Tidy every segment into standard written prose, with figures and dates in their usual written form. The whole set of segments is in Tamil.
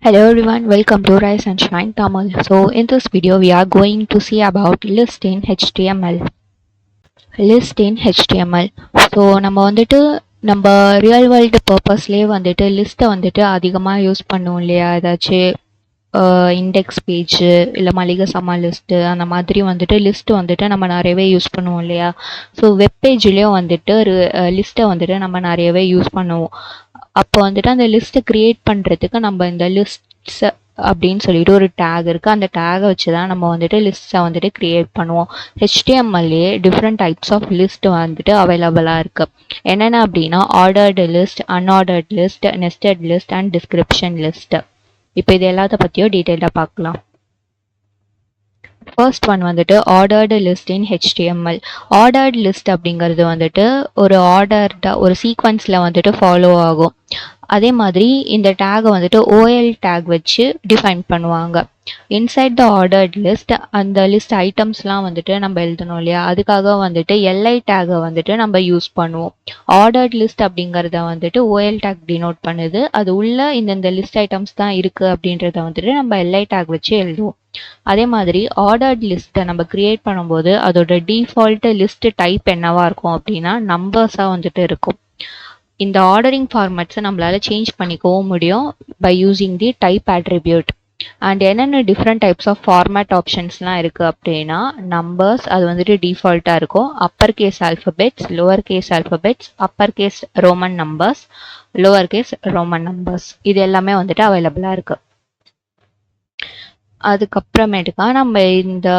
Hello everyone, welcome to Rise and Shine Tamil. So in this video we are going to see about list in HTML. List in HTML. So நம்ம ரியல் வேர்ல்டு பர்பஸ்லேயே லிஸ்ட்டை அதிகமாக யூஸ் பண்ணுவோம் இல்லையா? ஏதாச்சும் இண்டெக்ஸ் பேஜு இல்லை மளிகை சாமான் லிஸ்ட்டு அந்த மாதிரி லிஸ்ட்டு நம்ம நிறையவே யூஸ் பண்ணுவோம் இல்லையா? ஸோ வெப் பேஜ்லேயும் லிஸ்ட்டை நம்ம நிறையவே யூஸ் பண்ணுவோம். அப்போ அந்த லிஸ்ட்டை க்ரியேட் பண்ணுறதுக்கு நம்ம இந்த லிஸ்ட்ஸை அப்படின்னு சொல்லிட்டு ஒரு டேக் இருக்குது. அந்த டேகை வச்சு தான் நம்ம லிஸ்ட்டை க்ரியேட் பண்ணுவோம். ஹெச்டிஎம்எல்லே டிஃப்ரெண்ட் டைப்ஸ் ஆஃப் லிஸ்ட் அவைலபிளாக இருக்குது. என்னென்ன அப்படின்னா ordered list, unordered list, nested list and description list. இப்போ இது எல்லாத்த பற்றியும் டீட்டெயிலாக பார்க்கலாம். ஃபர்ஸ்ட் ஒன் ஆர்டர்டு லிஸ்ட் இன் ஹெச்டிஎம்எல். ஆர்டர்டு லிஸ்ட் அப்படிங்கிறது ஒரு ஆர்டர்டாக ஒரு சீக்வன்ஸில் ஃபாலோ ஆகும். அதே மாதிரி இந்த டேகை ஓஎல் டேக் வச்சு டிஃபைன் பண்ணுவாங்க. இன்சைட் த ஆர்டர்ட் லிஸ்ட் அந்த லிஸ்ட் ஐட்டம்ஸ்லாம் நம்ம எழுதணும் இல்லையா? அதுக்காக எல்ஐ டேகை நம்ம யூஸ் பண்ணுவோம். ஆர்டர்ட் லிஸ்ட் அப்படிங்கிறத ஓஎல் டேக் டினோட் பண்ணுது. அது உள்ள இந்த லிஸ்ட் ஐட்டம்ஸ் தான் இருக்குது அப்படின்றத நம்ம எல்ஐ டேக் வச்சு எழுதுவோம். அதே மாதிரி ஆர்டர்ட் லிஸ்ட்டை நம்ம கிரியேட் பண்ணும்போது அதோட டிஃபால்ட் லிஸ்ட் டைப் என்னவா இருக்கும் அப்படின்னா நம்பர்ஸாக இருக்கும். இந்த ஆர்டரிங் ஃபார்மேட்ஸை நம்மளால சேஞ்ச் பண்ணிக்கவும் முடியும் by using the type attribute. And என்னென்ன டிஃப்ரெண்ட் டைப்ஸ் ஆஃப் ஃபார்மேட் ஆப்ஷன்ஸ்லாம் இருக்குது அப்படின்னா நம்பர்ஸ் அது டிஃபால்ட்டாக இருக்கும். Upper case alphabets, lower case alphabets, upper case Roman numbers, lower case Roman numbers, இது எல்லாமே அவைலபிளாக இருக்குது. அதுக்கப்புறமேட்டுக்கா நம்ம இந்த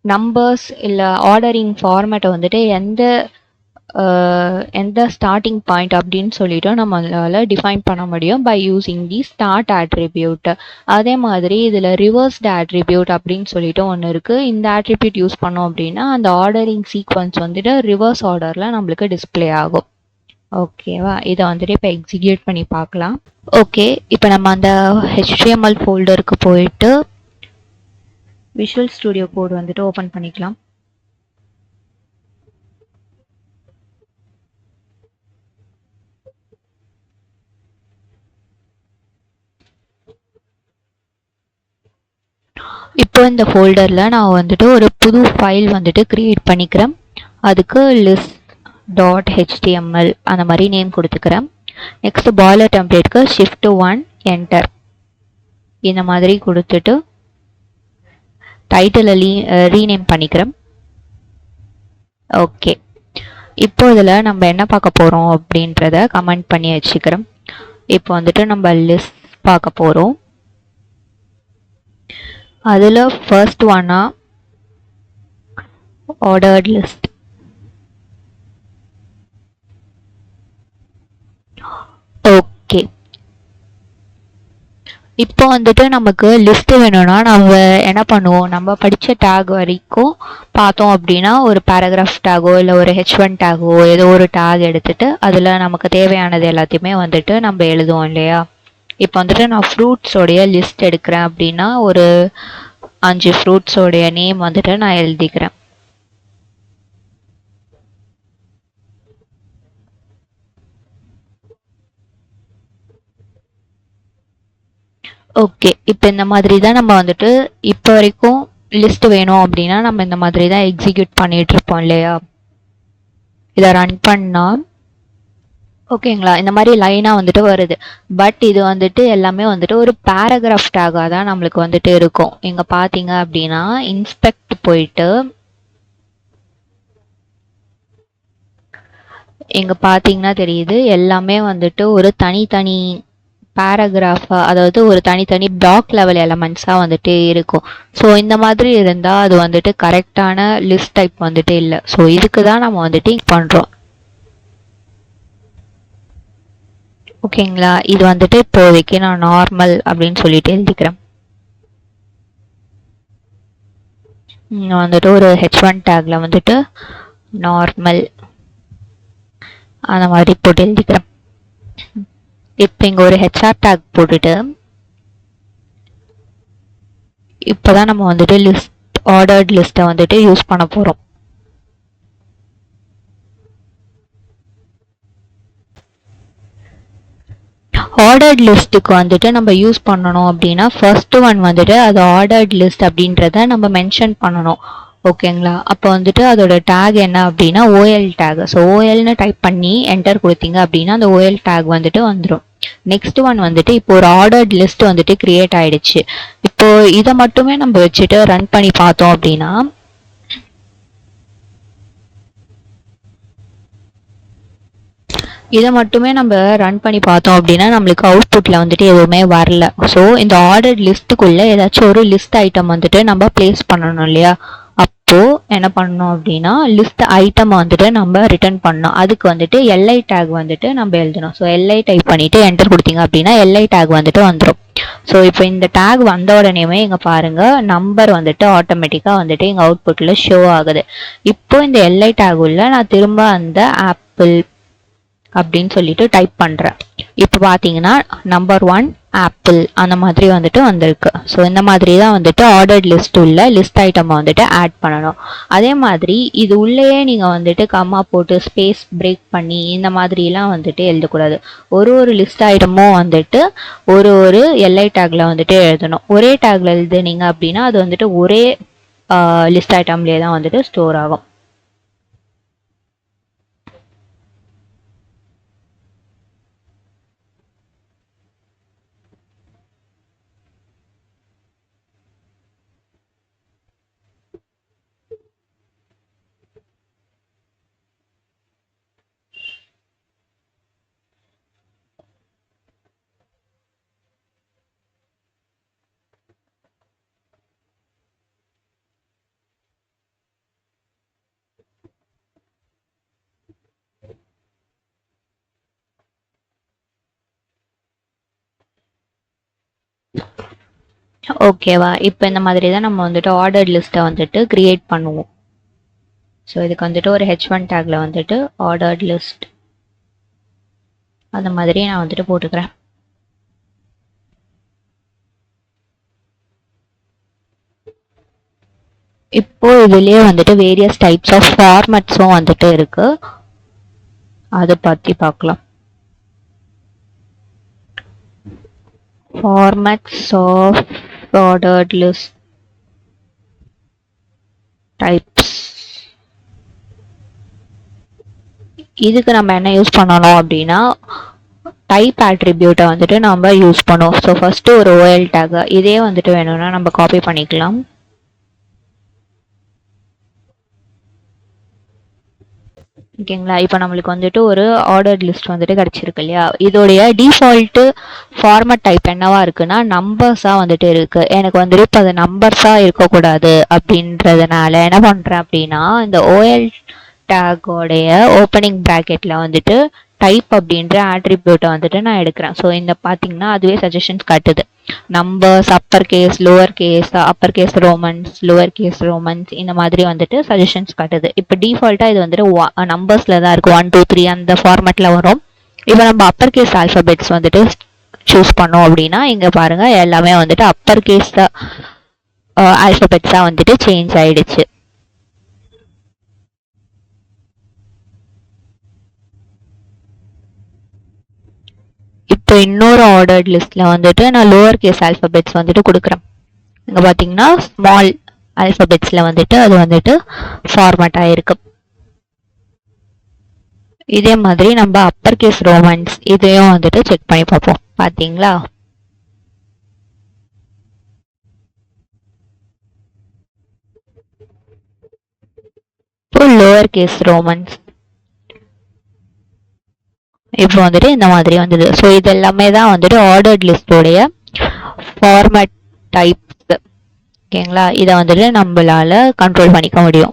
நம்பர்ஸ் இல்லை ஆர்டரிங் ஃபார்மேட்டை எந்த ஸ்டார்டிங் பாயிண்ட் அப்படின்னு சொல்லிட்டு நம்மளால டிஃபைன் பண்ண முடியும் by using the start attribute. அதே மாதிரி இதில் ரிவர்ஸ்டு ஆட்ரிபியூட் அப்படின்னு சொல்லிட்டு ஒன்று இருக்குது. இந்த ஆட்ரிபியூட் யூஸ் பண்ணோம் அப்படின்னா அந்த ஆர்டரிங் சீக்வன்ஸ் ரிவர்ஸ் ஆர்டரில் நம்மளுக்கு டிஸ்பிளே ஆகும். ஓகேவா? இதை இப்போ எக்ஸிக்யூட் பண்ணி பார்க்கலாம். ஓகே, இப்போ நம்ம அந்த ஹெச்டிஎம்எல் ஃபோல்டருக்கு போயிட்டு விஷுவல் ஸ்டுடியோ கோட் ஓப்பன் பண்ணிக்கலாம். இப்போ இந்த ஃபோல்டரில் நான் ஒரு புது ஃபைல் கிரியேட் பண்ணிக்கிறேன். அதுக்கு list.html அந்த மாதிரி நேம் கொடுத்துக்கிறேன். நெக்ஸ்ட் பாய்லர் டெம்ப்ளேட்க்கு Shift+1 என்டர் இந்த மாதிரி கொடுத்துட்டு டைட்டில் ரீநேம் பண்ணிக்கிறேன். ஓகே, இப்போ இதில் நம்ம என்ன பார்க்க போகிறோம் அப்படின்றத கமெண்ட் பண்ணி வச்சுக்கிறேன். இப்போ நம்ம லிஸ்ட் பார்க்க போகிறோம். அதில் ஃபர்ஸ்ட் ஒன்னா ஆர்டர்ட் லிஸ்ட். ஓகே, இப்போ நமக்கு லிஸ்ட் வேணும்னா நம்ம என்ன பண்ணுவோம்? நம்ம படித்த டேக் வரைக்கும் பார்த்தோம் அப்படின்னா ஒரு பேராகிராஃப் டேகோ இல்லை ஒரு H1 டேகோ ஏதோ ஒரு டேக் எடுத்துட்டு அதில் நமக்கு தேவையானது எல்லாத்தையுமே நம்ம எழுதுவோம் இல்லையா? இப்போ நான் ஃப்ரூட்ஸோடைய லிஸ்ட் எடுக்கிறேன் அப்படின்னா ஒரு 5 ஃப்ரூட்ஸோடைய நேம் நான் எழுதிக்கிறேன். ஓகே, இப்போ இந்த மாதிரி தான் நம்ம இப்போ வரைக்கும் லிஸ்ட் வேணும் அப்படின்னா நம்ம இந்த மாதிரி தான் எக்ஸிக்யூட் பண்ணிட்டு இருப்போம் இல்லையா? இதை ரன் பண்ணால் ஓகேங்களா, இந்த மாதிரி லைனாக வருது. பட் இது எல்லாமே ஒரு பேராகிராஃப் டேகாக தான் நம்மளுக்கு இருக்கும். இங்கே பார்த்தீங்க அப்படின்னா இன்ஸ்பெக்ட் போயிட்டு இங்கே பார்த்தீங்கன்னா தெரியுது எல்லாமே ஒரு தனித்தனி பேராகிராஃபாக, அதாவது ஒரு தனித்தனி பிளாக் லெவல் எலமெண்ட்ஸாக இருக்கும். ஸோ இந்த மாதிரி இருந்தால் அது கரெக்டான லிஸ்ட் டைப் இல்லை. ஸோ இதுக்கு தான் நம்ம பண்ணுறோம். ஓகேங்களா, இது இப்போதைக்கு நான் நார்மல் அப்படின்னு சொல்லிட்டு எழுதிக்கிறேன். நான் ஒரு H1 டேக்ல நார்மல் அந்த மாதிரி போட்டு எழுதிக்கிறேன். இப்போ இங்கே ஒரு HR டேக் போட்டுட்டு இப்போதான் நம்ம லிஸ்ட் ஆர்டர்ட் லிஸ்ட்டை யூஸ் பண்ண போகிறோம். ஆர்டர்ட் லிஸ்ட்டுக்கு வந்துட்டு நம்ம யூஸ் பண்ணணும் அப்படின்னா ஃபர்ஸ்ட் ஒன் வந்துட்டு அது ஆர்டர்ட் லிஸ்ட் அப்படின்றத நம்ம மென்ஷன் பண்ணணும். ஓகேங்களா? அப்போ வந்துட்டு அதோட டேக் என்ன அப்படின்னா ஓஎல் டேக். ஸோ ஓஎல்னு டைப் பண்ணி என்டர் கொடுத்தீங்க அப்படின்னா அந்த ஓஎல் டேக் வந்துட்டு வந்துடும். நெக்ஸ்ட் ஒன் வந்துட்டு இப்போ ஒரு ஆர்டர்ட் லிஸ்ட் வந்துட்டு கிரியேட் ஆயிடுச்சு. இப்போ இதை மட்டுமே நம்ம வச்சுட்டு ரன் பண்ணி பார்த்தோம் அப்படின்னா இதை மட்டுமே நம்ம ரன் பண்ணி பார்த்தோம் அப்படின்னா நம்மளுக்கு அவுட்புட்டில் வந்துட்டு எதுவுமே வரல. ஸோ இந்த ஆர்டர் லிஸ்ட்டுக்குள்ளே ஏதாச்சும் ஒரு லிஸ்ட் ஐட்டம் வந்துட்டு நம்ம பிளேஸ் பண்ணணும் இல்லையா? அப்போது என்ன பண்ணணும் அப்படின்னா லிஸ்ட் ஐட்டம் வந்துட்டு நம்ம ரிட்டர்ன் பண்ணணும். அதுக்கு வந்துட்டு எல்ஐ டேக் வந்துட்டு நம்ம எழுதணும். ஸோ எல்ஐ டைப் பண்ணிவிட்டு என்டர் கொடுத்தீங்க அப்படின்னா எல்ஐ டேக் வந்துட்டு வந்துடும். ஸோ இப்போ இந்த டேக் வந்த உடனேயுமே இங்கே பாருங்கள் நம்பர் வந்துட்டு ஆட்டோமேட்டிக்காக வந்துட்டு எங்கள் அவுட்புட்டில் ஷோ ஆகுது. இப்போ இந்த எல்ஐ டேக் உள்ள நான் திரும்ப அந்த ஆப்பிள் அப்படின்னு சொல்லிட்டு டைப் பண்ணுறேன். இப்போ பார்த்தீங்கன்னா நம்பர் 1 ஆப்பிள் அந்த மாதிரி வந்துட்டு வந்திருக்கு. ஸோ இந்த மாதிரி தான் வந்துட்டு ஆர்டர்ட் லிஸ்ட் உள்ள லிஸ்ட் ஐட்டம் வந்துட்டு ஆட் பண்ணணும். அதே மாதிரி இது உள்ளேயே நீங்கள் வந்துட்டு கம்மா போட்டு ஸ்பேஸ் பிரேக் பண்ணி இந்த மாதிரிலாம் வந்துட்டு எழுதக்கூடாது. ஒரு லிஸ்ட் ஐட்டமும் வந்துட்டு ஒரு எல்ஐ டேக்ல வந்துட்டு எழுதணும். ஒரே டேக்ல எழுதுனீங்க அப்படின்னா அது வந்துட்டு ஒரே லிஸ்ட் ஐட்டம்லேயே தான் வந்துட்டு ஸ்டோர் ஆகும். ஓகேவா? இப்போ இந்த மாதிரி தான் நம்ம வந்துட்டு ஆர்டர் லிஸ்ட்டை வந்துட்டு கிரியேட் பண்ணுவோம். ஸோ இதுக்கு வந்துட்டு ஒரு H1 டேக்ல வந்துட்டு ஆர்டர்ட் லிஸ்ட் அந்த மாதிரி நான் வந்துட்டு போட்டுக்கிறேன். இப்போ இதுலயே வந்துட்டு வேரியஸ் டைப்ஸ் ஆஃப் ஃபார்மட்ஸும் வந்துட்டு இருக்கு. அதை பற்றி பார்க்கலாம். formats of ordered list types. இதுக்கு நம்ம என்ன யூஸ் பண்ணணும் அப்படின்னா டைப் ஆட்ரிபியூட்டை வந்துட்டு நம்ம யூஸ் பண்ணுவோம். ஸோ ஃபர்ஸ்ட் ஒரு ஓஎல் டேக் இதே வந்துட்டு வேணும்னா நம்ம காப்பி பண்ணிக்கலாம். ஓகேங்களா? இப்போ நம்மளுக்கு வந்துட்டு ஒரு ஆர்டர்ட் லிஸ்ட் வந்துட்டு கிடச்சிருக்கு இல்லையா? இதோடைய டிஃபால்ட்டு ஃபார்மட் டைப் என்னவா இருக்குன்னா நம்பர்ஸாக வந்துட்டு இருக்கு. எனக்கு வந்துட்டு இப்போ அது நம்பர்ஸாக இருக்கக்கூடாது அப்படின்றதுனால என்ன பண்ணுறேன் அப்படின்னா இந்த ஓஎல் டேக்கோடைய ஓப்பனிங் ப்ராக்கெட்டில் வந்துட்டு டைப் அப்படின்ற ஆட்ரிபியூட்டை வந்துட்டு நான் எடுக்கிறேன். ஸோ இந்த பார்த்தீங்கன்னா அதுவே சஜஷன்ஸ் காட்டுது. Numbers, upper case, lower case, upper case romans, lower case romans இந்த மாதிரி வந்துட்டு சஜஷன்ஸ் காட்டுது. இப்போ டிஃபால்ட்டாக இது வந்துட்டு நம்பர்ஸில் தான் இருக்குது. 1 2 3 அந்த ஃபார்மேட்டில் வரும். இப்போ நம்ம அப்பர் கேஸ் ஆல்ஃபபெட்ஸ் வந்துட்டு சூஸ் பண்ணோம் அப்படின்னா இங்கே பாருங்கள் எல்லாமே வந்துட்டு அப்பர் கேஸ் ஆல்ஃபபெட்ஸாக வந்துட்டு சேஞ்ச் ஆயிடுச்சு. இப்போ இன்னொரு ஆர்டர்ட் லிஸ்ட்ல வந்துட்டு நான் லோவர் கேஸ் ஆல்ஃபபெட்ஸ் வந்துட்டு கொடுக்குறேன். இங்கே பார்த்தீங்கன்னா ஸ்மால் ஆல்ஃபபெட்ஸில் வந்துட்டு அது வந்துட்டு ஃபார்மேட் ஆகிருக்கு. இதே மாதிரி நம்ம அப்பர் கேஸ் ரோமன்ஸ் இதையும் வந்துட்டு செக் பண்ணி பார்ப்போம். பார்த்தீங்களா? இப்போ லோவர் கேஸ் ரோமன்ஸ் இப்போ வந்துட்டு இந்த மாதிரி வந்தது. ஸோ இது எல்லாமே தான் வந்துட்டு ஆர்டர்ட் லிஸ்டோடைய ஃபார்மேட் டைப்ஸ். ஓகேங்களா? இதை வந்துட்டு நம்மளால கண்ட்ரோல் பண்ணிக்க முடியும்.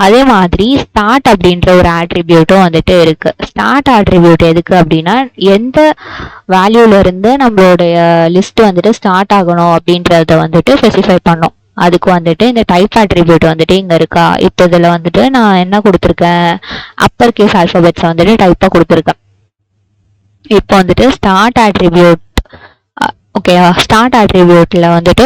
அதே மாதிரி ஸ்டார்ட் அப்படின்ற ஒரு ஆட்ரிபியூட்டும் வந்துட்டு இருக்கு. ஸ்டார்ட் ஆட்ரிபியூட் எதுக்கு அப்படின்னா எந்த வேல்யூல இருந்து நம்மளுடைய லிஸ்ட் வந்துட்டு ஸ்டார்ட் ஆகணும் அப்படின்றத வந்துட்டு ஸ்பெசிஃபை பண்ணோம். அதுக்கு வந்துட்டு இந்த டைப் ஆட்ரிபியூட் வந்துட்டு இங்க இருக்கா? இப்போ இதுல வந்துட்டு நான் என்ன கொடுத்துருக்கேன், அப்பர் கேஸ் ஆல்பபெட்ஸ் வந்துட்டு டைப்பா கொடுத்துருக்கேன். இப்போ வந்துட்டு ஸ்டார்ட் ஆட்ரிபியூட் ஓகேவா. ஸ்டார்ட் ஆட்ரிபியூட்டில் வந்துட்டு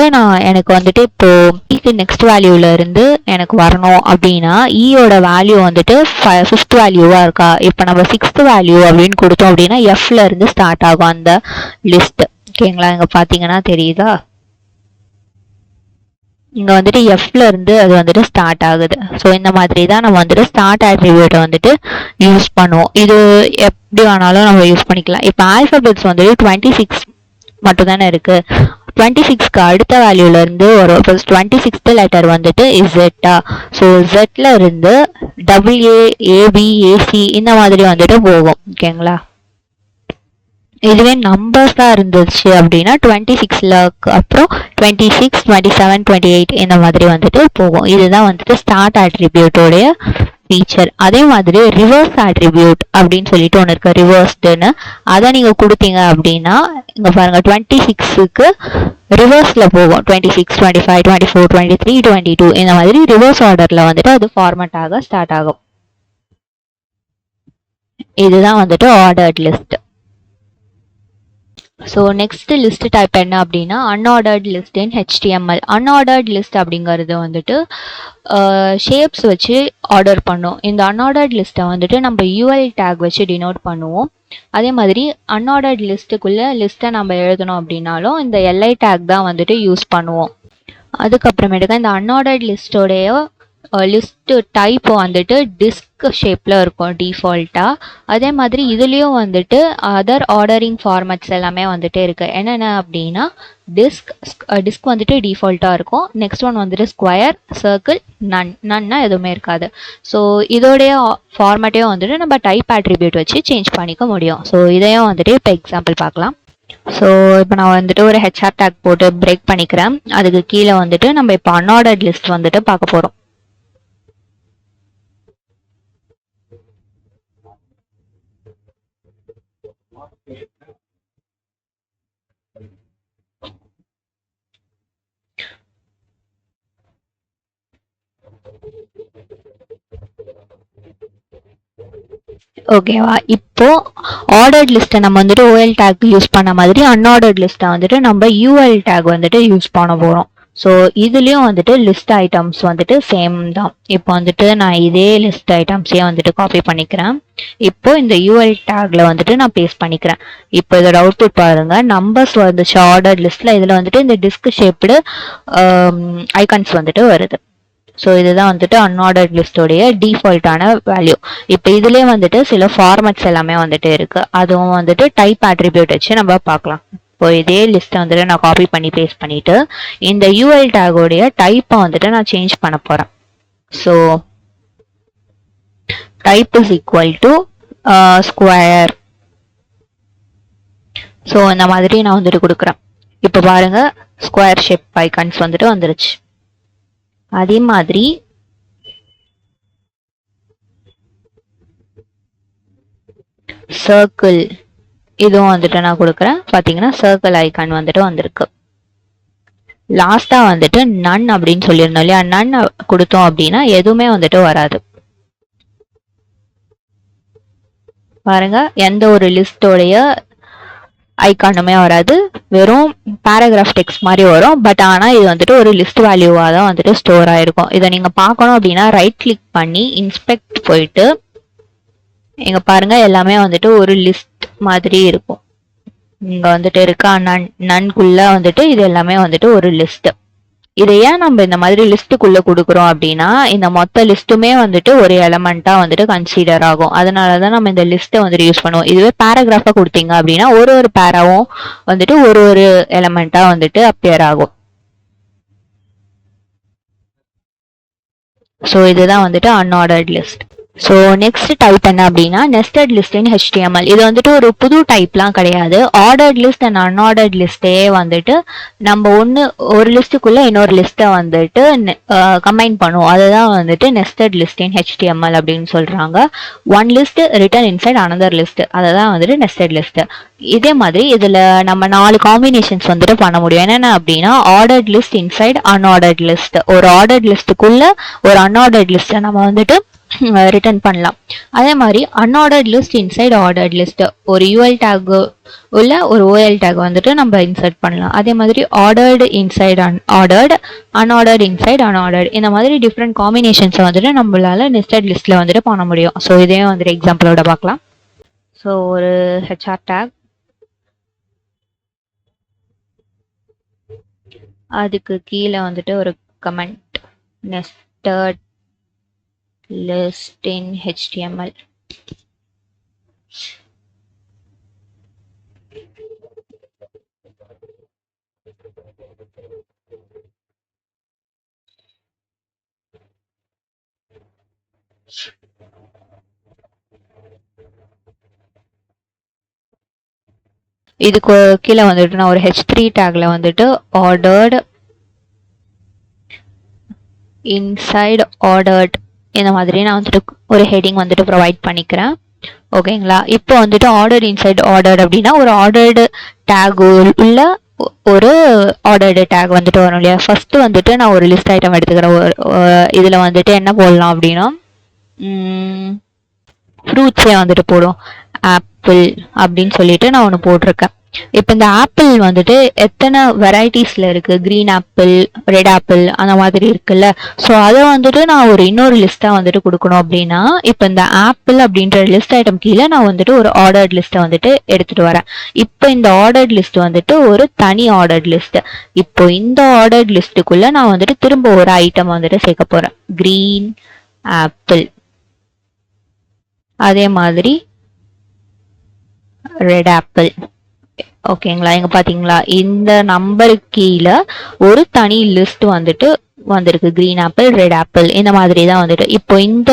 எனக்கு வந்துட்டு இப்போ நெக்ஸ்ட் வேல்யூவில் இருந்து எனக்கு வரணும் அப்படின்னா ஈயோட வேல்யூ வந்துட்டு 5th வேல்யூவாக இருக்கா. இப்போ நம்ம 6th வேல்யூ அப்படின்னு கொடுத்தோம் அப்படின்னா எஃப்ல இருந்து ஸ்டார்ட் ஆகும் அந்த லிஸ்ட். ஓகேங்களா, இங்கே பார்த்தீங்கன்னா தெரியுதா, இங்கே வந்துட்டு எஃப்ல இருந்து அது வந்துட்டு ஸ்டார்ட் ஆகுது. ஸோ இந்த மாதிரி தான் நம்ம வந்துட்டு ஸ்டார்ட் ஆட்ரிபியூட்டை வந்துட்டு யூஸ் பண்ணுவோம். இது எப்படி வேணாலும் நம்ம யூஸ் பண்ணிக்கலாம். இப்போ ஆல்ஃபபெட்ஸ் வந்துட்டு 26 மட்டும் தானே இருக்கு. 26க்கு அடுத்த வேல்யூல இருந்து ஒரு 26th லெட்டர் வந்துட்டு இசட்டா. ஸோ இசட்ல இருந்து டபிள்யூ ஏபி ஏசி இந்த மாதிரி வந்துட்டு போகும். ஓகேங்களா, இதுவே நம்பர்ஸா இருந்துச்சு அப்படின்னா 26ல அப்புறம் 26, 27, 28 இந்த மாதிரி வந்துட்டு போகும். இதுதான் வந்துட்டு ஸ்டார்ட் ஆட்ரிபியூட்டோடைய ஃபீச்சர். அதே மாதிரி ரிவர்ஸ் ஆட்ரிபியூட் அப்படின்னு சொல்லிட்டு ஒன்று இருக்கு, ரிவர்ஸ்டுன்னு. அதை நீங்க கொடுத்தீங்க அப்படின்னா இங்க பாருங்க 26க்கு ரிவர்ஸ்ல போகும். 26, 25, 24, 23, 22 இந்த மாதிரி ரிவர்ஸ் ஆர்டர்ல வந்துட்டு அது ஃபார்மட் ஆக ஸ்டார்ட் ஆகும். இதுதான் வந்துட்டு ordered list. So next list type என்ன அப்படின்னா அன்ஆர்டர்ட் லிஸ்ட் இன் HTML. அன்ஆர்டர்ட் லிஸ்ட் அப்படிங்கிறது வந்துட்டு ஷேப்ஸ் வச்சு ஆர்டர் பண்ணும். இந்த அன்ஆர்டர்ட் லிஸ்ட்டை வந்துட்டு நம்ம UL டேக் வச்சு டினோட் பண்ணுவோம். அதே மாதிரி அன்ஆர்டர்ட் லிஸ்ட்டுக்குள்ள லிஸ்ட்டை நம்ம எழுதணும் அப்படின்னாலும் இந்த LI டேக் தான் வந்துட்டு யூஸ் பண்ணுவோம். அதுக்கப்புறமேட்டுக்கா இந்த அன்ஆர்டர்ட் லிஸ்டோடைய லிஸ்ட் டைப் வந்துட்டு டிஸ்க் ஷேப்ல இருக்கும் டிஃபால்ட்டா. அதே மாதிரி இதுலயும் வந்துட்டு அதர் ஆர்டரிங் ஃபார்மேட்ஸ் எல்லாமே வந்துட்டு இருக்கு. என்னென்ன அப்படின்னா டிஸ்க் வந்துட்டு டிஃபால்ட்டா இருக்கும். நெக்ஸ்ட் ஒன் வந்துட்டு ஸ்கொயர், சர்க்கிள், நன்னா எதுவுமே இருக்காது. ஸோ இதோடைய ஃபார்மேட்டையும் வந்துட்டு நம்ம டைப் ஆட்ரிபியூட் வச்சு சேஞ்ச் பண்ணிக்க முடியும். ஸோ இதையும் வந்துட்டு இப்போ எக்ஸாம்பிள் பார்க்கலாம். ஸோ இப்போ நான் வந்துட்டு ஒரு HR டேக் போட்டு பிரேக் பண்ணிக்கிறேன். அதுக்கு கீழே வந்துட்டு நம்ம இப்போ அன்ஆர்டர்ட் லிஸ்ட் வந்துட்டு பார்க்க போறோம். ஓகேவா, இப்போ ஆர்டர்ட் லிஸ்ட்டை நம்ம வந்துட்டு OL டேக் யூஸ் பண்ண மாதிரி அன்ஆர்டர்ட் லிஸ்ட்டை வந்துட்டு நம்ம UL டேக் வந்துட்டு யூஸ் பண்ண போகிறோம். ஸோ இதுலேயும் வந்துட்டு லிஸ்ட் ஐட்டம்ஸ் வந்துட்டு சேம் தான். இப்போ வந்துட்டு நான் இதே லிஸ்ட் ஐட்டம்ஸே வந்துட்டு காப்பி பண்ணிக்கிறேன். இப்போ இந்த UL டேக்ல வந்துட்டு நான் பேஸ்ட் பண்ணிக்கிறேன். இப்போ இதோட அவுட்புட் பாருங்க, நம்பர்ஸ் வந்துச்சு ஆர்டர்ட் லிஸ்ட்ல. இதில் வந்துட்டு இந்த டிஸ்க் ஷேப்டு ஐகான்ஸ் வந்துட்டு வருது. ஸோ இதுதான் வந்துட்டு அன்ஆர்டர்ட் லிஸ்டோடைய டிஃபால்ட்டான வேல்யூ. இப்போ இதுலேயே வந்துட்டு சில ஃபார்மேட்ஸ் எல்லாமே வந்துட்டு இருக்கு. அதுவும் வந்துட்டு டைப் ஆட்ரிபியூட் வச்சு நம்ம பார்க்கலாம். இப்போ இதே லிஸ்ட்டை வந்துட்டு நான் காப்பி பண்ணி பேஸ்ட் பண்ணிட்டு இந்த UL டேகோடைய டைப்பை வந்துட்டு நான் சேஞ்ச் பண்ண போறேன். So type is equal to square. So இந்த மாதிரி நான் வந்துட்டு கொடுக்குறேன். இப்போ பாருங்க, ஸ்கொயர் ஷேப் ஐகான்ஸ் வந்துட்டு வந்துருச்சு. அதே மாதிரி சர்க்கிள் இதுவும் வந்துட்டு நான் கொடுக்குறேன். பார்த்தீங்கன்னா சர்க்கிள் ஐகான் வந்துட்டு வந்திருக்கு. லாஸ்டா வந்துட்டு நன் அப்படின்னு சொல்லியிருந்தோம் இல்லையா, நன் கொடுத்தோம் அப்படின்னா எதுவுமே வந்துட்டு வராது. பாருங்க, எந்த ஒரு லிஸ்டோடைய ஐகானுமே வராது, வெறும் பேராகிராஃப் டெக்ஸ்ட் மாதிரி வரும். பட் ஆனால் இது வந்துட்டு ஒரு லிஸ்ட் வேல்யூவாக தான் வந்துட்டு ஸ்டோர் ஆயிருக்கும். இதை நீங்கள் பார்க்கணும் அப்படின்னா ரைட் கிளிக் பண்ணி இன்ஸ்பெக்ட் போயிட்டு இங்க பாருங்க, எல்லாமே வந்துட்டு ஒரு லிஸ்ட் மாதிரி இருக்கும். இங்க வந்துட்டு இருக்கா நன்குள்ள வந்துட்டு இது எல்லாமே வந்துட்டு ஒரு லிஸ்ட். இதை ஏன் நம்ம இந்த மாதிரி லிஸ்ட்டுக்குள்ள கொடுக்குறோம் அப்படின்னா இந்த மொத்த லிஸ்ட்டுமே வந்துட்டு ஒரு எலமெண்டா வந்துட்டு கன்சிடர் ஆகும். அதனாலதான் நம்ம இந்த லிஸ்ட்டை வந்துட்டு யூஸ் பண்ணுவோம். இதுவே பேராகிராஃபா கொடுத்தீங்க அப்படின்னா ஒரு பேராவும் வந்துட்டு ஒரு எலமெண்டா வந்துட்டு அப்பியர் ஆகும். ஸோ இதுதான் வந்துட்டு unordered list. So next type என்ன அப்படின்னா நெஸ்டட் லிஸ்ட் இன் HTML. இது வந்துட்டு ஒரு புது டைப்லாம் கிடையாது. ஆர்டர்ட் லிஸ்ட் அண்ட் அன்ஆர்டர்ட் லிஸ்ட்டே வந்துட்டு நம்ம ஒரு லிஸ்ட்டுக்குள்ள இன்னொரு லிஸ்ட்டை வந்துட்டு கம்பைன் பண்ணுவோம். அதுதான் வந்துட்டு நெஸ்டட் லிஸ்ட் இன் HTML அப்படின்னு சொல்றாங்க. One list written inside another list, அதை தான் வந்துட்டு நெஸ்டட் லிஸ்ட். இதே மாதிரி இதுல நம்ம 4 காம்பினேஷன்ஸ் வந்துட்டு பண்ண முடியும். என்னென்ன அப்படின்னா ordered list inside unordered list. ஒரு ஆர்டர்ட் லிஸ்ட்டுக்குள்ள ஒரு அன்ஆர்டர்ட் லிஸ்ட்டை நம்ம வந்துட்டு ரிட்டர்ன் பண்ணலாம். அதே மாதிரி unordered list inside ordered list, ஒரு யூஎல் டேக் உள்ள ஒரு ஓஎல் டேக் வந்துட்டு நம்ம இன்சர்ட் பண்ணலாம். அதே மாதிரி ordered inside unordered, unordered inside unordered, இந்த மாதிரி டிஃப்ரெண்ட் காம்பினேஷன்ஸை வந்துட்டு நம்மளால நெஸ்டட் லிஸ்ட்ல வந்துட்டு பண்ண முடியும். ஸோ இதையும் வந்துட்டு எக்ஸாம்பிளோட பார்க்கலாம். ஸோ ஒரு ஹெச்ஆர் டேக், அதுக்கு கீழே வந்துட்டு ஒரு comment nested list in HTML. இதுக்கு கீழே வந்துட்டு நான் ஒரு H3 டேக்ல வந்துட்டு ஆர்டர்டு இன்சைட் ஆர்டர்ட் இந்த மாதிரி நான் வந்துட்டு ஒரு ஹெட்டிங் வந்துட்டு ப்ரொவைட் பண்ணிக்கிறேன். ஓகேங்களா? இப்போ வந்துட்டு ஆர்டர் இன்சைட் ஆர்டர்ட் அப்படின்னா ஒரு ஆர்டர்டு டேக் உள்ள ஒரு ஆர்டர்டு டேக் வந்துட்டு வரும் இல்லையா. ஃபர்ஸ்ட் வந்துட்டு நான் ஒரு லிஸ்ட் ஐட்டம் எடுத்துக்கிறேன். இதுல வந்துட்டு என்ன போடலாம் அப்படின்னா ஃப்ரூட்ஸே வந்துட்டு போடும். ஆப்பிள் அப்படின்னு சொல்லிட்டு நான் ஒன்று போட்டிருக்கேன். இப்போ இந்த ஆப்பிள் வந்துட்டு எத்தனை வெரைட்டிஸ்ல இருக்கு, கிரீன் ஆப்பிள், ரெட் ஆப்பிள் அந்த மாதிரி இருக்குல்ல. ஸோ அதை வந்துட்டு நான் ஒரு இன்னொரு லிஸ்டா வந்துட்டு கொடுக்கணும் அப்படின்னா இப்போ இந்த ஆப்பிள் அப்படின்ற லிஸ்ட் ஐட்டம் கீழே நான் வந்துட்டு ஒரு ஆர்டர்ட் லிஸ்ட்டை வந்துட்டு எடுத்துட்டு வரேன். இப்போ இந்த ஆர்டர்ட் லிஸ்ட் வந்துட்டு ஒரு தனி ஆர்டர்ட் லிஸ்ட். இப்போ இந்த ஆர்டர்ட் லிஸ்ட்டுக்குள்ள நான் வந்துட்டு திரும்ப ஒரு ஐட்டம் வந்துட்டு சேர்க்க போறேன், கிரீன் ஆப்பிள். அதே மாதிரி ரெட் ஆப்பிள். ஓகேங்களா? இங்க பாத்தீங்களா, இந்த நம்பருக்கு கீழே ஒரு தனி லிஸ்ட் வந்துட்டு வந்திருக்கு, கிரீன் ஆப்பிள், ரெட் ஆப்பிள் இந்த மாதிரி தான் வந்துட்டு. இப்போ இந்த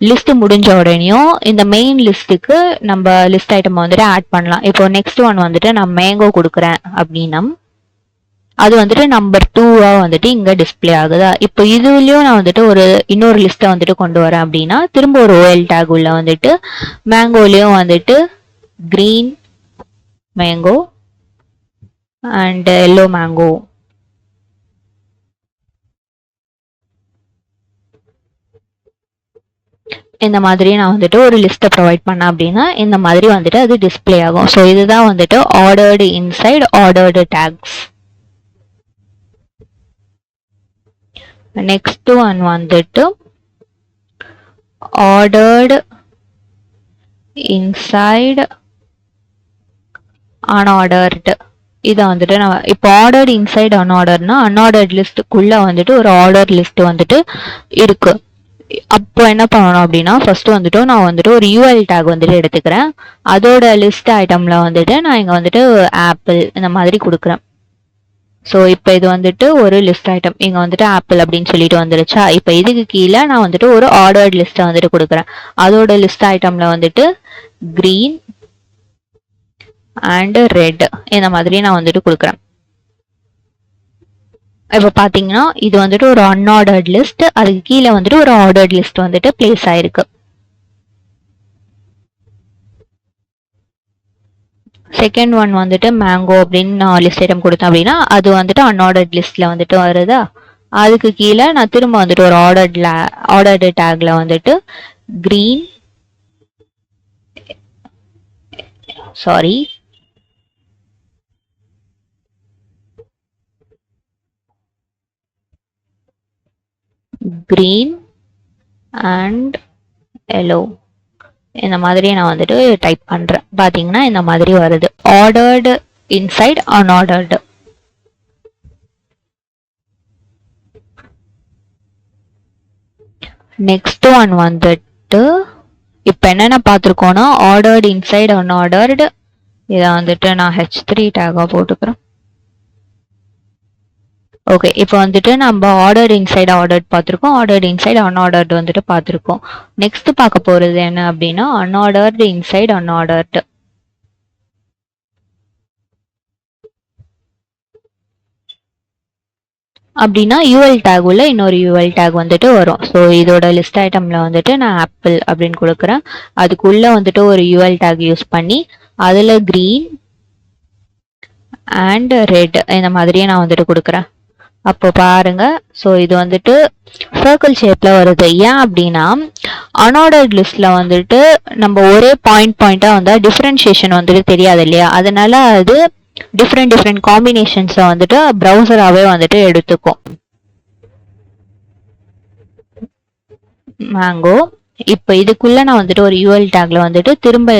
லிஸ்ட் முடிஞ்ச உடனேயும் இந்த மெயின் லிஸ்ட்டுக்கு நம்ம லிஸ்ட் ஐட்டம் வந்துட்டு ஆட் பண்ணலாம். இப்போ நெக்ஸ்ட் ஒன் வந்துட்டு நான் மேங்கோ கொடுக்குறேன் அப்படின்னா அது வந்துட்டு நம்பர் 2 வந்துட்டு இங்க டிஸ்பிளே ஆகுதா. இப்போ இதுலயும் நான் வந்துட்டு ஒரு இன்னொரு லிஸ்ட்டை வந்துட்டு கொண்டு வரேன் அப்படின்னா திரும்ப ஒரு ஓஎல் டேக் உள்ள வந்துட்டு மேங்கோலயும் வந்துட்டு green mango and yellow mango இந்த மாதிரி நான் வந்துட்டு ஒரு லிஸ்ட்டை ப்ரொவைட் பண்ணேன் அப்படின்னா இந்த மாதிரி வந்துட்டு அது டிஸ்பிளே ஆகும். ஸோ இதுதான் வந்துட்டு ordered inside ordered tags. Next one வந்துட்டு ஆர்டர்டு இன்சைட் அன்ஆர்டர்டு. இதை வந்துட்டு நம்ம இப்போ ஆர்டர்டு இன்சைட் அன்ஆர்டர்னா அன்ஆர்டர்ட் லிஸ்ட்டுக்குள்ள வந்துட்டு ஒரு ஆர்டர் லிஸ்ட் வந்துட்டு இருக்கு. அப்போ என்ன பண்ணணும் அப்படின்னா ஃபர்ஸ்ட் வந்துட்டு நான் வந்துட்டு ஒரு யூஎல் டேக் வந்துட்டு எடுத்துக்கிறேன். அதோட லிஸ்ட் ஐட்டம்ல வந்துட்டு நான் இங்க வந்துட்டு ஆப்பிள் இந்த மாதிரி கொடுக்குறேன். ஸோ இப்போ இது வந்துட்டு ஒரு லிஸ்ட் ஐட்டம், இங்கே வந்துட்டு ஆப்பிள் அப்படின்னு சொல்லிட்டு வந்துருச்சா. இப்போ இதுக்கு கீழே நான் வந்துட்டு ஒரு ஆர்டர்ட் லிஸ்ட்டை வந்துட்டு கொடுக்குறேன். அதோட லிஸ்ட் ஐட்டம்ல வந்துட்டு கிரீன் அண்ட் ரெட் இந்த மாதிரி நான் வந்துட்டு கொடுக்குறேன். இப்போ பார்த்தீங்கன்னா இது வந்துட்டு ஒரு அன்ஆர்டர்ட் லிஸ்ட், அதுக்கு கீழே வந்துட்டு ஒரு ஆர்டர்ட் லிஸ்ட் வந்துட்டு பிளேஸ் ஆயிருக்கு. செகண்ட் ஒன் வந்துட்டு மேங்கோ அப்படின்னு நான் லிஸ்ட் ஐட்டம் கொடுத்தேன் அப்படின்னா அது வந்துட்டு அன்ஆர்டர்ட் லிஸ்ட்ல வந்துட்டு வருதா. அதுக்கு கீழே நான் திரும்ப வந்துட்டு ஒரு ஆர்டர்டு டேக்ல வந்துட்டு கிரீன் அண்ட் எல்லோ இந்த மாதிரி நான் வந்துட்டு டைப் பண்றேன். பாத்தீங்கன்னா இந்த மாதிரி வருது, ordered inside unordered. Next one வந்துட்டு இப்போ என்னென்ன பார்த்துருக்கோம்னா ஆர்டர்டு இன்சைட் அன்ஆர்டர்டு. இதை வந்துட்டு நான் H3 டேகா போட்டுக்கிறேன். ஓகே, இப்போ வந்துட்டு நம்ம ஆர்டர்டு இன்சைட் ஆர்டர்ட் பார்த்துருக்கோம், ஆர்டர்டு இன்சைட் அன்ஆர்டர்டு வந்துட்டு பார்த்துருக்கோம். நெக்ஸ்ட் பார்க்க போறது என்ன அப்படின்னா அன்ஆர்டர்டு இன்சைட் அன்ஆர்டர்டு. அப்படின்னா யூஎல் டேக் உள்ள இன்னொரு யூஎல் டேக் வந்துட்டு வரும். ஸோ இதோட லிஸ்ட் ஐட்டம்ல வந்துட்டு நான் ஆப்பிள் அப்படின்னு கொடுக்குறேன். அதுக்குள்ள வந்துட்டு ஒரு யூஎல் டேக் யூஸ் பண்ணி அதுல கிரீன் அண்ட் ரெட் இந்த மாதிரியே நான் வந்துட்டு கொடுக்குறேன். அப்போ பாருங்க. ஸோ இது வந்துட்டு சர்க்கிள் ஷேப்ல வருது. ஏன் அப்படின்னா அன்ஆர்டர்ட் லிஸ்ட்ல வந்துட்டு நம்ம ஒரே பாயிண்டா வந்தா டிஃபரன்ஷியேஷன் வந்துட்டு தெரியாது இல்லையா, அதனால அது டிஃப்ரெண்ட் காம்பினேஷன்ஸை வந்துட்டு ப்ரௌசராகவே வந்துட்டு எடுத்துக்கும். மேங்கோ. இப்போ இதுக்குள்ள நான் வந்துட்டு ஒரு யூஎல் டேக்ல வந்துட்டு திரும்ப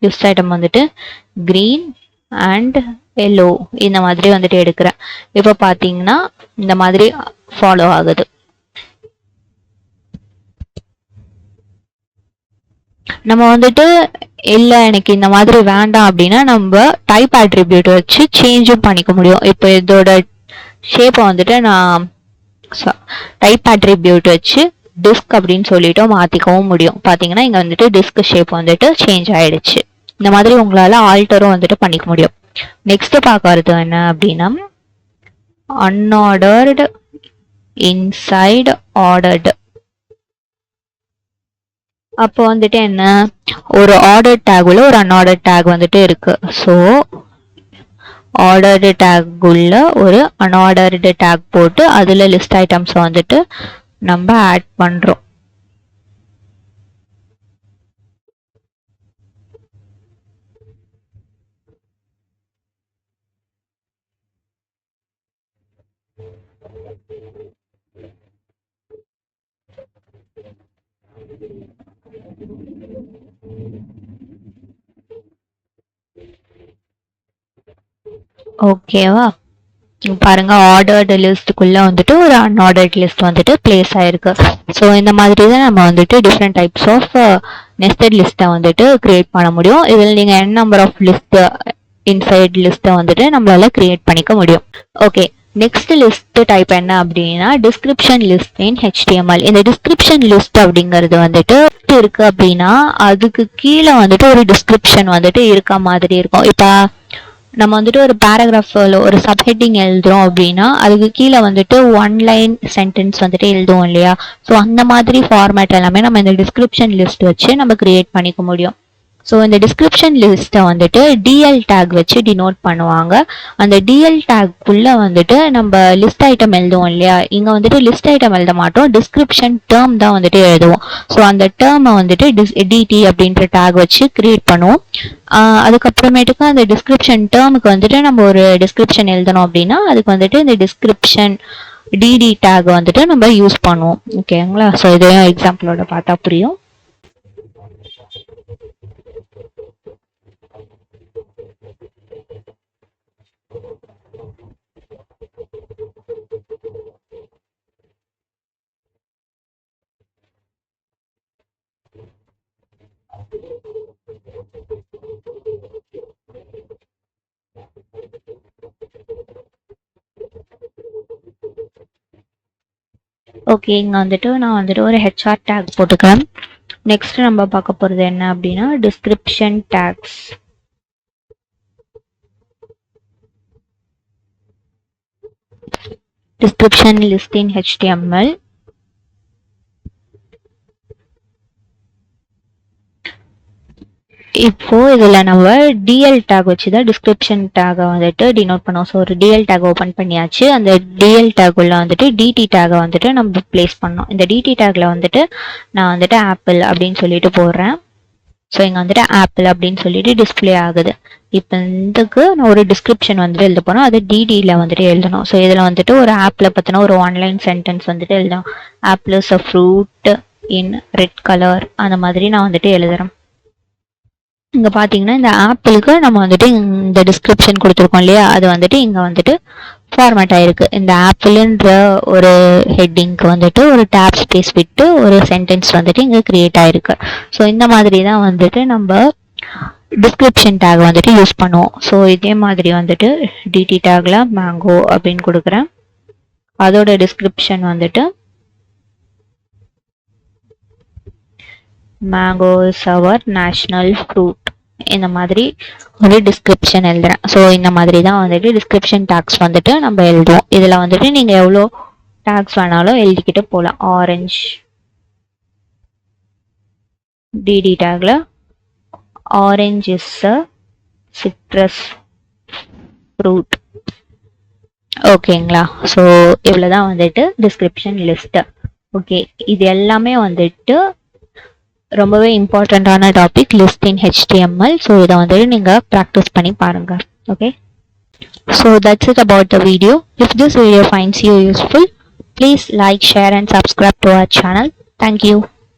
லிஸ்ட் ஐட்டம் வந்துட்டு கிரீன் அண்ட் எல்லோ இந்த மாதிரி வந்துட்டு எடுக்கிறேன். இப்போ பார்த்தீங்கன்னா இந்த மாதிரி ஃபாலோ ஆகுது. நம்ம வந்துட்டு இல்லை எனக்கு இந்த மாதிரி வேண்டாம் அப்படின்னா நம்ம டைப் ஆட்ரிபியூட் வச்சு சேஞ்சும் பண்ணிக்க முடியும். இப்போ இதோட ஷேப்பை வந்துட்டு நான் டைப் ஆட்ரிபியூட் வச்சு டிஸ்க் அப்படின்னு சொல்லிட்டு மாற்றிக்கவும் முடியும். பார்த்தீங்கன்னா இங்கே வந்துட்டு டிஸ்க் ஷேப் வந்துட்டு சேஞ்ச் ஆயிடுச்சு. இந்த மாதிரி உங்களால் ஆல்டரும் வந்துட்டு பண்ணிக்க முடியும். நெக்ஸ்ட் பார்க்கறது என்ன அப்படின்னா அன்ஆர்டர்டு இன்சைட் ஆர்டர்டு. அப்போ வந்துட்டு என்ன, ஒரு ஆர்டர் டேக் உள்ள ஒரு அன்ஆர்டர் டேக் வந்துட்டு இருக்கு. ஸோ ஆர்டர்டு டேக் உள்ள ஒரு அன்ஆர்டர்டு டேக் போட்டு அதில் லிஸ்ட் ஐட்டம்ஸை வந்துட்டு நம்ம ஆட் பண்ணுறோம். ஓகேவா, பாருங்க ஆர்டர்டு லிஸ்ட்டுக்குள்ள வந்துட்டு ஒரு அன்ஆர்டர்ட் லிஸ்ட் வந்துட்டு பிளேஸ் ஆயிருக்கு. ஸோ இந்த மாதிரி தான் நம்ம வந்துட்டு டிஃப்ரெண்ட் டைப்ஸ் ஆஃப் நெஸ்டட் லிஸ்ட்டை வந்துட்டு கிரியேட் பண்ண முடியும். இதில் நீங்கள் n number of list inside லிஸ்ட்டை வந்துட்டு நம்மளால கிரியேட் பண்ணிக்க முடியும். ஓகே, நெக்ஸ்ட் லிஸ்ட் டைப் என்ன அப்படின்னா டிஸ்கிரிப்ஷன் லிஸ்ட் இன் HTML. இந்த டிஸ்கிரிப்ஷன் லிஸ்ட் அப்படிங்கிறது வந்துட்டு இருக்கு அப்படின்னா அதுக்கு கீழே வந்துட்டு ஒரு டிஸ்கிரிப்ஷன் வந்துட்டு இருக்க மாதிரி இருக்கும். இப்போ நம்ம வந்துட்டு ஒரு பேராகிராஃபில் ஒரு சப்ஹெட்டிங் எழுதுறோம் அப்படின்னா அதுக்கு கீழே வந்துட்டு 1 லைன் சென்டென்ஸ் வந்துட்டு எழுதுவோம் இல்லையா. ஸோ அந்த மாதிரி ஃபார்மேட் எல்லாமே நம்ம இந்த டிஸ்கிரிப்ஷன் லிஸ்ட் வச்சு நம்ம கிரியேட் பண்ணிக்க முடியும். ஸோ இந்த டிஸ்கிரிப்ஷன் லிஸ்ட்டை வந்துட்டு டிஎல் டேக் வச்சு டினோட் பண்ணுவாங்க. அந்த டிஎல் டேக்குள்ளே வந்துட்டு நம்ம லிஸ்ட் ஐட்டம் எழுதுவோம் இல்லையா, இங்கே வந்துட்டு லிஸ்ட் ஐட்டம் எழுத மாட்டோம், டிஸ்கிரிப்ஷன் டேர்ம் தான் வந்துட்டு எழுதுவோம். ஸோ அந்த டேர்மை வந்துட்டு டிடி அப்படின்ற டேக் வச்சு கிரியேட் பண்ணுவோம். அதுக்கப்புறமேட்டுக்கு அந்த டிஸ்கிரிப்ஷன் டேர்முக்கு வந்துட்டு நம்ம ஒரு டிஸ்கிரிப்ஷன் எழுதணும் அப்படின்னா அதுக்கு வந்துட்டு இந்த டிஸ்கிரிப்ஷன் டிடி டேக் வந்துட்டு நம்ம யூஸ் பண்ணுவோம். ஓகேங்களா, ஸோ இதையும் எக்ஸாம்பிளோட பார்த்தா புரியும். ஓகே, இங்கே வந்துட்டு நான் வந்துட்டு ஒரு ஹெச்ஆர் டேக் போட்டுக்கிறேன். நெக்ஸ்ட் நம்ம பார்க்க போகிறது என்ன அப்படின்னா டிஸ்கிரிப்ஷன் டேக்ஸ். டிஸ்கிரிப்ஷன் லிஸ்ட் இன் HTML. இப்போ இதில் நம்ம டிஎல் டேக் வச்சு தான் டிஸ்கிரிப்ஷன் டேகை வந்துட்டு டினோட் பண்ணோம். ஸோ ஒரு டிஎல் டேக் ஓப்பன் பண்ணியாச்சு. அந்த டிஎல் டேக் உள்ள வந்துட்டு டிடி டேகை வந்துட்டு நம்ம பிளேஸ் பண்ணோம். இந்த டிடி டேக்ல வந்துட்டு நான் வந்துட்டு ஆப்பிள் அப்படின்னு சொல்லிட்டு போடுறேன். ஸோ இங்கே வந்துட்டு ஆப்பிள் அப்படின்னு சொல்லிட்டு டிஸ்பிளே ஆகுது. இப்போ இதுக்கு நான் ஒரு டிஸ்கிரிப்ஷன் வந்துட்டு எழுத போகிறோம், அது டிடியில் வந்துட்டு எழுதணும். ஸோ இதில் வந்துட்டு ஒரு ஆப்பிளை பற்றின ஒரு ஆன்லைன் சென்டென்ஸ் வந்துட்டு எழுதணும். Apple is a fruit in red colour, அந்த மாதிரி நான் வந்துட்டு எழுதுறேன். இங்கே பார்த்தீங்கன்னா இந்த ஆப்பிளுக்கு நம்ம வந்துட்டு இந்த டிஸ்கிரிப்ஷன் கொடுத்துருக்கோம் இல்லையா, அது வந்துட்டு இங்கே வந்துட்டு ஃபார்மேட் ஆயிருக்கு. இந்த ஆப்பிள்ன்ற ஒரு ஹெட்டிங்க்கு வந்துட்டு ஒரு டேப் ஸ்பேஸ் விட்டு ஒரு சென்டென்ஸ் வந்துட்டு இங்கே கிரியேட் ஆயிருக்கு. ஸோ இந்த மாதிரி தான் வந்துட்டு நம்ம டிஸ்கிரிப்ஷன் டேக் வந்துட்டு யூஸ் பண்ணுவோம். ஸோ இதே மாதிரி வந்துட்டு டிடி டேக்ல மேங்கோ அப்படின்னு கொடுக்குறேன். அதோட டிஸ்கிரிப்ஷன் வந்துட்டு mango is our national fruit, இந்த மாதிரி ஒரு டிஸ்கிரிப்ஷன் எழுதுறேன். ஸோ இந்த மாதிரி தான் வந்துட்டு டிஸ்கிரிப்ஷன் டேக்ஸ் வந்துட்டு நம்ம எழுதுவோம். இதில் வந்துட்டு நீங்கள் எவ்வளோ டேக்ஸ் வேணாலும் எழுதிக்கிட்டு போகலாம். ஆரஞ்ச் டிடி டேக்ல orange is a citrus fruit. ஓகேங்களா? ஸோ இவ்வளோ தான் வந்துட்டு டிஸ்கிரிப்ஷன் லிஸ்ட்டு. ஓகே, இது எல்லாமே வந்துட்டு ரொம்பவே இம்பார்ட்டண்ட்டான டாபிக் லிஸ்ட் இன் ஹெச்டிஎம்எல். ஸோ இதை வந்துட்டு நீங்கள் ப்ராக்டிஸ் பண்ணி பாருங்கள். Okay, so that's it about the video. If this video finds you useful, please like, share and subscribe to our channel. Thank you.